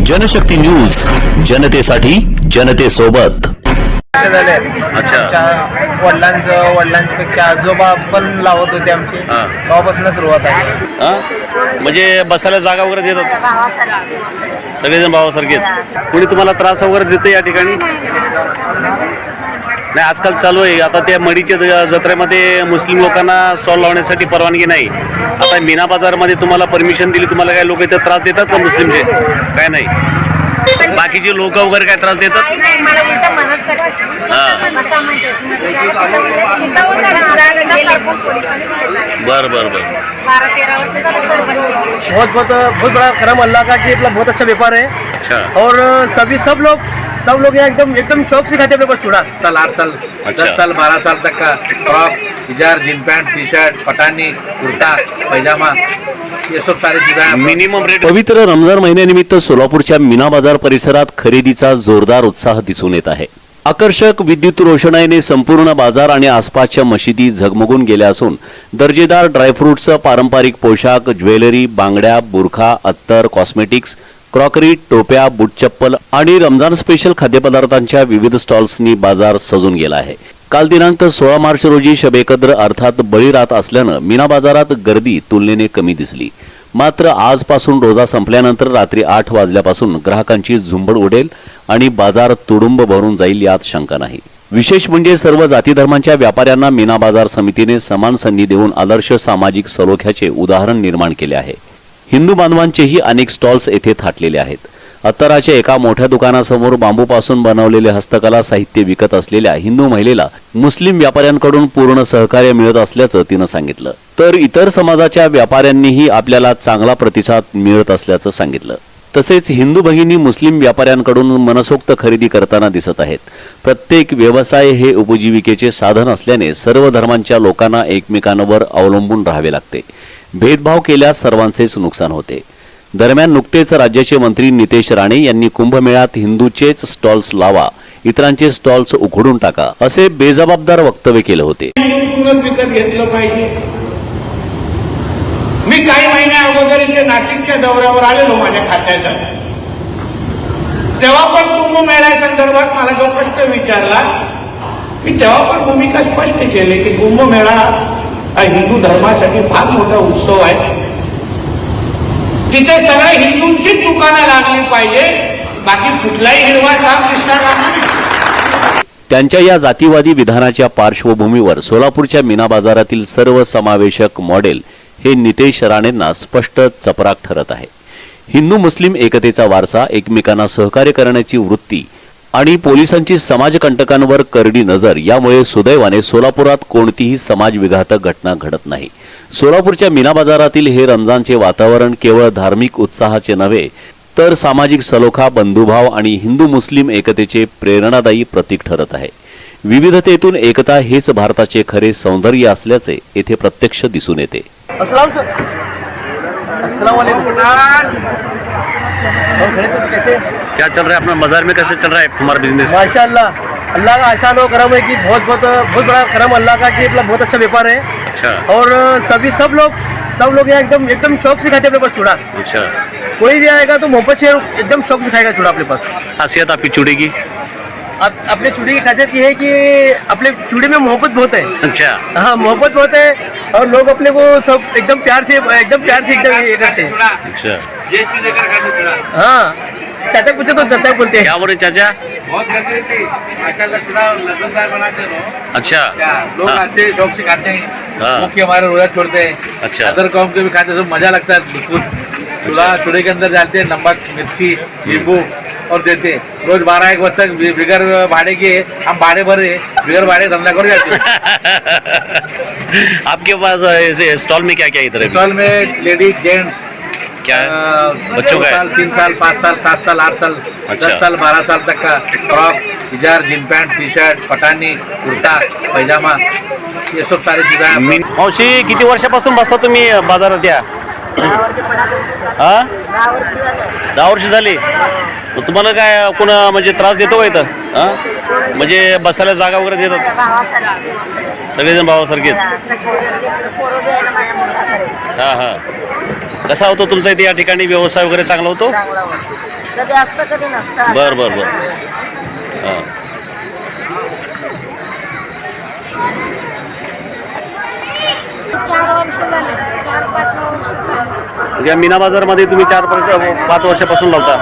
Janshakti news, जनतेसाठी जनतेसोबत. अच्छा, वडिलांपेक्षा आजोबा पण लावत होते आमचे, तेव्हापासून सुरुवात आहे. म्हणजे बसायला जागा वगैरे देतात सगळेजण भावासारखे. कुणी तुम्हाला त्रास वगैरे देते या ठिकाणी? नाही, आजकाल चालू आहे. आता त्या मडीच्या जत्रेमध्ये मुस्लिम लोकांना स्टॉल लावण्यासाठी परवानगी नाही. आता मीना बाजारमध्ये तुम्हाला परमिशन दिली, तुम्हाला काय लोक इथे त्रास देतात का मुस्लिमचे? काय नाही, बाकीचे लोक वगैरे काय त्रास देतात? बर बर बर. बहुत बड़ा करम अल्लाह का कि बहुत अच्छा व्यापार है. अच्छा. और सब लोग यहाँ एकदम शौक से खाते हैं. चूड़ा 8 साल 10 साल 12 साल तक का फ्रॉक, हिजार, jean pant, T shirt, Pathani, kurta, pyjama, ये सब सारी चीजें मिनिमम रेट. पवित्र रमजान महिन्यानिमित्त सोलापूरच्या मीना बाजार परिसरात खरेदीचा जोरदार उत्साह दिसून येत आहे. आकर्षक विद्युत रोषणाईने संपूर्ण बाजार आणि आसपासच्या मशिदी झगमगून गेल्या असून दर्जेदार ड्रायफ्रुट्स, पारंपरिक पोशाख, ज्वेलरी, बांगड्या, बुरखा, अत्तर, कॉस्मेटिक्स, क्रॉकरी, टोप्या, बूट चप्पल आणि रमजान स्पेशल खाद्यपदार्थांच्या विविध स्टॉल्सनी बाजार सजून गेला आहे. काल दिनांक 16 मार्च रोजी शबे कद्र अर्थात बळीरात असल्यानं मीना बाजारात गर्दी तुलनेने कमी दिसली. मात्र आजपासून रोजा संपल्यानंतर रात्री 8 वाजल्यापासून ग्राहकांची झुंबड उडेल आणि बाजार तुडुंब भरून जाईल यात शंका नाही. विशेष म्हणजे सर्व जाती धर्मांच्या व्यापाऱ्यांना मीना बाजार समितीने समान संधी देऊन आदर्श सामाजिक सलोख्याचे उदाहरण निर्माण केले आहे. हिंदू बांधवांचेही अनेक स्टॉल्स येथे थाटलेले आहेत. अत्तराच्या एका मोठ्या दुकानासमोर बांबूपासून बनवलेले हस्तकला साहित्य विकत असलेल्या हिंदू महिलेला मुस्लिम व्यापाऱ्यांकडून पूर्ण सहकार्य मिळत असल्याचं तिनं सांगितलं. तर इतर समाजाच्या व्यापाऱ्यांनीही आपल्याला चांगला प्रतिसाद मिळत असल्याचं सांगितलं. तसेच हिंदू भगिनी मुस्लिम व्यापाऱ्यांकडून मनसोक्त खरेदी करताना दिसत आहेत. प्रत्येक व्यवसाय हे उपजीविकेचे साधन असल्याने सर्व धर्मांच्या लोकांना एकमेकांवर अवलंबून राहावे लागते. भेदभाव केल्यास सर्वांचेच नुकसान होते. दरम्यान नुकतेच राज्याचे मंत्री नितेश राणे यांनी कुंभमेळ्यात हिंदूचेच स्टॉल्स लावा, इतरांचे स्टॉल्स उघडून टाका असे बेजबाबदार वक्तव्य केले होते. विकत घेतलं पाहिजे. मी काही महिन्या अगोदर इथे नाशिकच्या दौऱ्यावर आलेलो माझ्या खात्याचा. तेव्हा पण कुंभमेळ्या संदर्भात मला जो प्रश्न विचारला, मी तेव्हा पण भूमिका स्पष्ट केली की कुंभमेळा हा हिंदू धर्मासाठी फार मोठा उत्सव आहे. तिथे सगळ्या हिंदूंचीच दुकानं लागली पाहिजे, बाकी कुठलाही हिरवा साप दिसणार नाही. त्यांच्या या जातीवादी विधानाच्या पार्श्वभूमीवर सोलापूरच्या मीना बाजारातील सर्व समावेशक मॉडेल हे नितेश राणेंना स्पष्ट चपराक ठरत आहे. हिंदू मुस्लिम एकतेचा वारसा, एकमेकांना सहकार्य करण्याची वृत्ती आणि पोलिसांची समाजकंटकांवर करडी नजर यामुळे सुदैवाने सोलापुरात कोणतीही समाजविघातक घटना घडत नाही. सोलापूरच्या मीना बाजारातील हे रमजानचे वातावरण केवळ धार्मिक उत्साहाचे नव्हे तर सामाजिक सलोखा, बंधुभाव आणि हिंदू मुस्लिम एकतेचे प्रेरणादायी प्रतीक ठरत आहे. विविधतेतून एकता हेच भारताचे खरे सौंदर्य असल्याचे येथे प्रत्यक्ष दिसून येते. क्या चल रहा है अपना बाजार में? कैसे चल रहा है हमारा बिजनेस? माशाअल्लाह, अल्लाह का एहसान हो करम है कि बहुत बड़ा करम अल्लाह का कि बहुत अच्छा व्यापार है. अच्छा. और सब लोग यहाँ एकदम शौक से खाते हैं अपने पास चूड़ा. अच्छा. कोई भी आएगा तो मोहब्बत से एकदम शौक से खाएगा चूड़ा अपने पास. खासियत आपकी चूड़ी की? अपने चूड़ी की खासियत ये है कि अपने चूड़ी में मोहब्बत बहुत है. अच्छा. हाँ, मोहब्बत बहुत है और लोग अपने को सब एकदम प्यार से एकदम ये करते हैं. अच्छा. हाँ, चाचा पूछे तो चाचा बोलते हैं. क्या बोले चाचा? बहुत गर्मी थी, माशाल्लाह चूड़ा लज्जतदार बनाते हो. अच्छा. लोग आते हैं, शौक से खाते हैं, हाँ. मुख्य हमारे रोजा छोड़ते हैं. अच्छा. अदर कौम के भी खाते हैं, सब मजा लगता है. बिल्कुल चूड़े के अंदर डालते हैं नमक, मिर्ची, नींबू और देते हैं. रोज 12-1 बजे तक बिगर भाड़े के हम भाड़े भरे, बिगर भाड़े धंधा कर जाते हैं. आपके पास ऐसे स्टॉल में क्या क्या इधर है? स्टॉल में लेडीज, जेंट्स, क्या बच्चों का? 3 साल 5 साल 7 साल 8 साल अच्छा. 10 साल 12 साल तक का फ्रॉक, हिजार, jean pant, T shirt, Pathani, kurta, pyjama, ये सब सारी चीजें. मावशी, किती वर्षापासून बसता तुम्ही बाजारात? या 10 वर्ष झाली. तुम्हाला काय कोणा म्हणजे त्रास देतो का इथं? म्हणजे बसायला जागा वगैरे देतात सगळेजण भावासारखेच? हा. कसा होतो तुमचा इथे या ठिकाणी व्यवसाय वगैरे चांगला होतो? कधी असतं कधी नसतं. बर बर बर हां या मीना बाजारमध्ये तुम्ही 4-5 वर्षापासून लावता.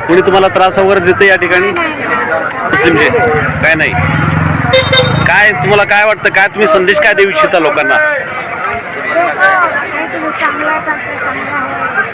कोणी तुम्हाला त्रास वगैरे देते या ठिकाणी मुस्लिमचे? काय नाही. काय तुम्हाला काय वाटतं, काय तुम्ही संदेश काय देऊ इच्छिता लोकांना?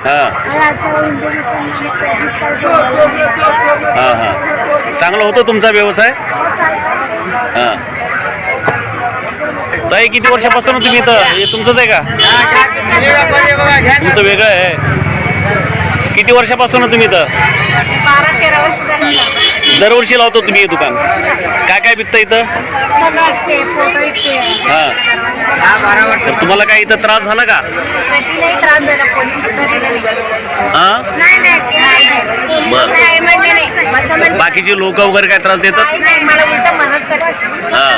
हां हां हां चांगला होतो तुमचा व्यवसाय. हां ताई किती वर्षापासून तुम्ही इथं, हे तुमचंच आहे का? तुमचं वेगळं आहे. किती वर्षापासून तुम्ही इथं? 12-13 वर्ष झाली. दरवर्षी लावतो तुम्ही हे दुकान. काय काय विकतं इथं? हां तर तुम्हाला काय इथं त्रास झाला का? हां बरं. बाकीचे लोक वगैरे काय त्रास देतात? हां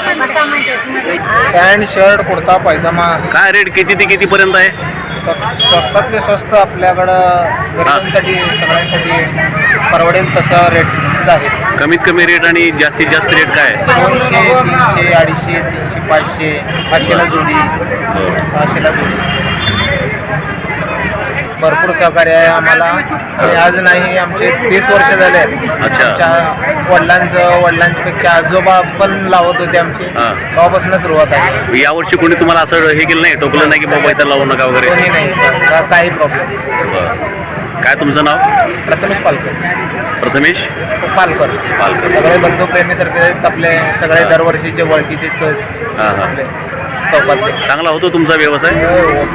पॅन्ट शर्ट कुर्ता पायजामा काय रेट किती ते कितीपर्यंत आहे? स्वस्तातले स्वस्त आपल्याकडं गरिबांसाठी सगळ्यांसाठी परवडेल तसा रेट आहे. कमीत कमी रेट आणि जास्तीत जास्त रेट काय आहे? 200, 300, 250, 300, 500, 500ला जोडी, 500ला जोडी. भरपूर सहकार्य आहे आम्हाला. आणि आज नाही, आमचे 30 वर्ष झाले. अच्छा. आमच्या वडिलांपेक्षा आजोबा पण लावत होते आमचे. हां. तेव्हापासून सुरुवात आहे. यावर्षी कोणी तुम्हाला असं हे केलं नाही, टोकलं नाही की बाबा इथं लावू नका वगैरे? कोणी नाही, काही प्रॉब्लेम. बरं. काय तुमचं नाव? प्रथमेश पालकर. प्रथमेश पालकर. पालकर. सगळे बंधू प्रेमीसारखे आहेत आपले, सगळे दरवर्षीचे ओळखीचे हां हां आपले चौकातले. चांगला होतो तुमचा व्यवसाय. हो.